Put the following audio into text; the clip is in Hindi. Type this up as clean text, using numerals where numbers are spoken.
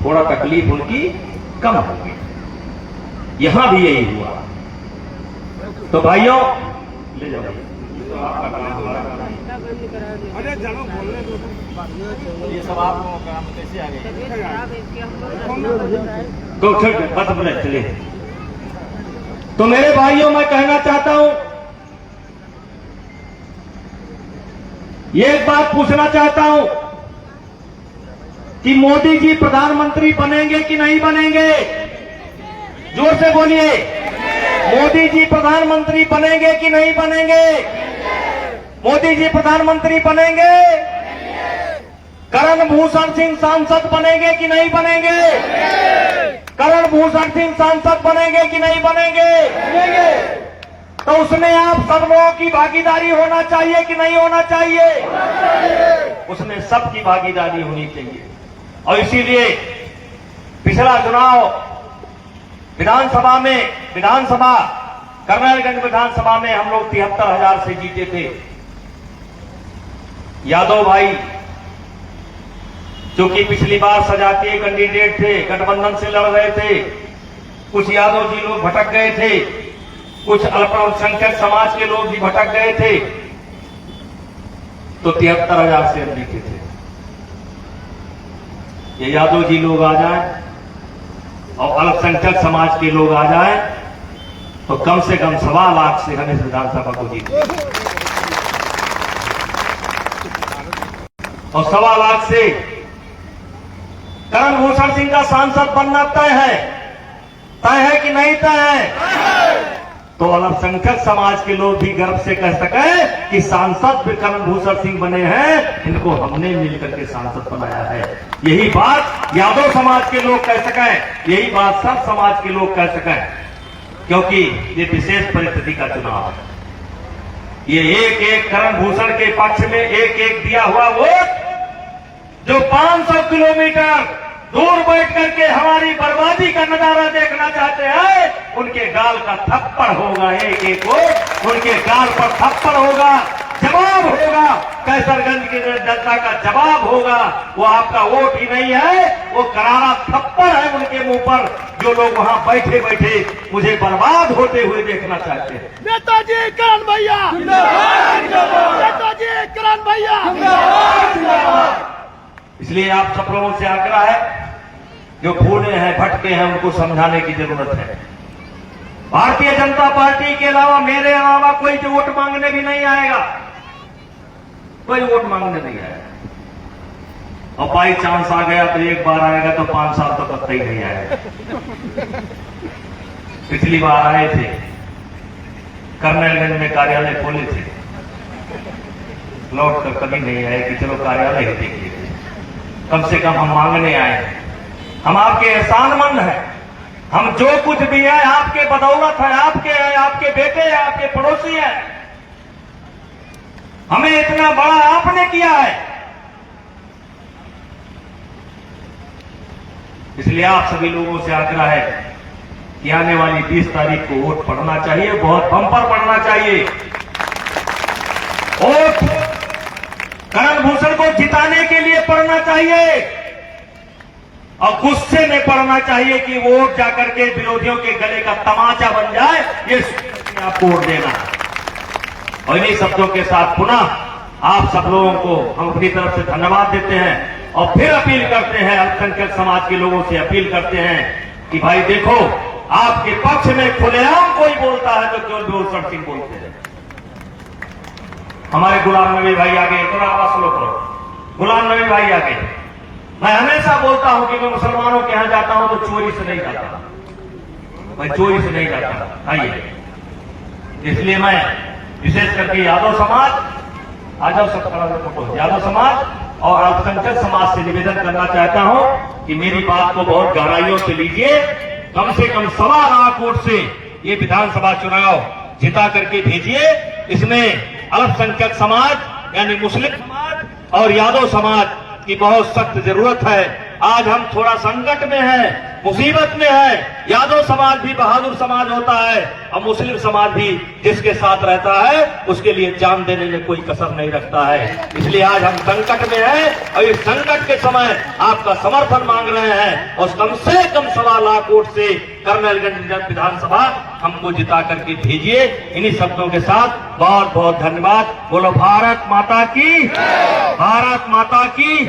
थोड़ा तकलीफ उनकी कम होगी। यहां भी यही हुआ। तो भाइयों ले जाओ, तो आपका काम हमारा काम। अरे चलो बोलने दो, ये सब आप लोगों का काम कैसे आ गए? बस बोले चलिए। तो मेरे भाइयों मैं कहना चाहता हूं, ये एक बात पूछना चाहता हूं कि मोदी जी प्रधानमंत्री बनेंगे कि नहीं बनेंगे? जोर से बोलिए, मोदी जी प्रधानमंत्री बनेंगे कि नहीं बनेंगे? मोदी जी प्रधानमंत्री बनेंगे? करण भूषण सिंह सांसद बनेंगे कि नहीं बनेंगे? करण भूषण सिंह सांसद बनेंगे कि नहीं बनेंगे? तो उसमें आप सब लोगों की भागीदारी होना चाहिए कि नहीं होना चाहिए? उसमें सबकी भागीदारी होनी चाहिए। और इसीलिए पिछला चुनाव विधानसभा करनालगंज विधानसभा में हम लोग 73,000 से जीते थे। यादव भाई जो कि पिछली बार सजातीय कैंडिडेट थे, गठबंधन से लड़ रहे थे, कुछ यादव जी लोग भटक गए थे, कुछ अल्पसंख्यक समाज के लोग भी भटक गए थे, तो 73,000 से हम जीते थे। ये यादव जी लोग आ जाएं और अल्पसंख्यक समाज के लोग आ जाएं तो कम से कम 1.25 लाख से हम इस विधानसभा को जीते। और 1.25 लाख से करण भूषण सिंह का सांसद बनना तय है कि नहीं तय है? तो अल्पसंख्यक समाज के लोग भी गर्व से कह सके कि सांसद करण भूषण सिंह बने हैं, इनको हमने मिलकर के सांसद बनाया है। यही बात यादव समाज के लोग कह सकें, यही बात सब समाज के लोग कह सकें, क्योंकि ये विशेष परिस्थिति का चुनाव है। ये एक करण भूषण के पक्ष में एक दिया हुआ वोट, जो 500 किलोमीटर दूर बैठ करके हमारी बर्बादी का नजारा देखना चाहते हैं, उनके गाल का थप्पड़ होगा। एक वोट उनके गाल पर थप्पड़ होगा, जवाब होगा, कैसरगंज की जनता का जवाब होगा। वो आपका वोट ही नहीं है, वो करारा थप्पड़ है उनके मुंह पर, जो लोग वहां बैठे बैठे मुझे बर्बाद होते हुए देखना चाहते हैं। नेताजी करण भैया जिंदाबाद, नेताजी करण भैया जिंदाबाद। इसलिए आप सब लोगों से आग्रह है, जो भूले हैं, भटके हैं, उनको समझाने की जरूरत है। भारतीय जनता पार्टी के अलावा, मेरे अलावा कोई जो वोट मांगने भी नहीं आएगा, कोई वोट मांगने नहीं आएगा। और बाई चांस आ गया तो एक बार आएगा, तो 5 साल तो कब तक नहीं आएगा। पिछली बार आए थे, करनालगंज में कार्यालय खोले थे, लौट कर कभी नहीं आए कि चलो कार्यालय ही देखिए। कम से कम हम मांगने आए, हम आपके एहसानमंद हैं, हम जो कुछ भी है आपके बदौलत है, आपके बेटे हैं, आपके पड़ोसी हैं। हमें इतना बड़ा आपने किया है, इसलिए आप सभी लोगों से आग्रह है कि आने वाली 20 तारीख को वोट पड़ना चाहिए, बहुत बम्पर पड़ना चाहिए। वोट करण भूषण को जिताने के लिए पड़ना चाहिए और गुस्से में पड़ना चाहिए कि वोट जाकर के विरोधियों के गले का तमाचा बन जाए, ये आपको वोट देना। और इन्हीं शब्दों के साथ पुनः आप सब लोगों को हम अपनी तरफ से धन्यवाद देते हैं और फिर अपील करते हैं, अल्पसंख्यक समाज के लोगों से अपील करते हैं कि भाई देखो, आपके पक्ष में खुलेआम कोई बोलता है तो केवल भूषण सिंह बोलते हैं। हमारे गुलाम नबी भाई आगे, थोड़ा आवाज स्लो करो, गुलाम नबी भाई आगे। मैं हमेशा बोलता हूं कि मैं मुसलमानों के यहां जाता हूं तो चोरी से नहीं जाता, मैं चोरी से नहीं जाता। आइए, इसलिए मैं विशेष करके यादव समाज, यादव समाज और अल्पसंख्यक समाज से निवेदन करना चाहता हूं कि मेरी बात को बहुत गहराइयों से लीजिए। कम से कम 1.25 लाख वोट से ये विधानसभा चुनाव जिता करके भेजिए। इसमें अल्पसंख्यक समाज यानी मुस्लिम समाज और यादव समाज की बहुत सख्त जरूरत है। आज हम थोड़ा संकट में हैं, मुसीबत में है। यादव समाज भी बहादुर समाज होता है और मुस्लिम समाज भी जिसके साथ रहता है उसके लिए जान देने में कोई कसर नहीं रखता है। इसलिए आज हम संकट में हैं और इस संकट के समय आपका समर्थन मांग रहे हैं और कम से कम 1.25 लाख वोट से कर्नलगंज विधानसभा हमको जिता करके भेजिए। इन्हीं शब्दों के साथ बहुत बहुत धन्यवाद। बोलो भारत माता की, भारत माता की।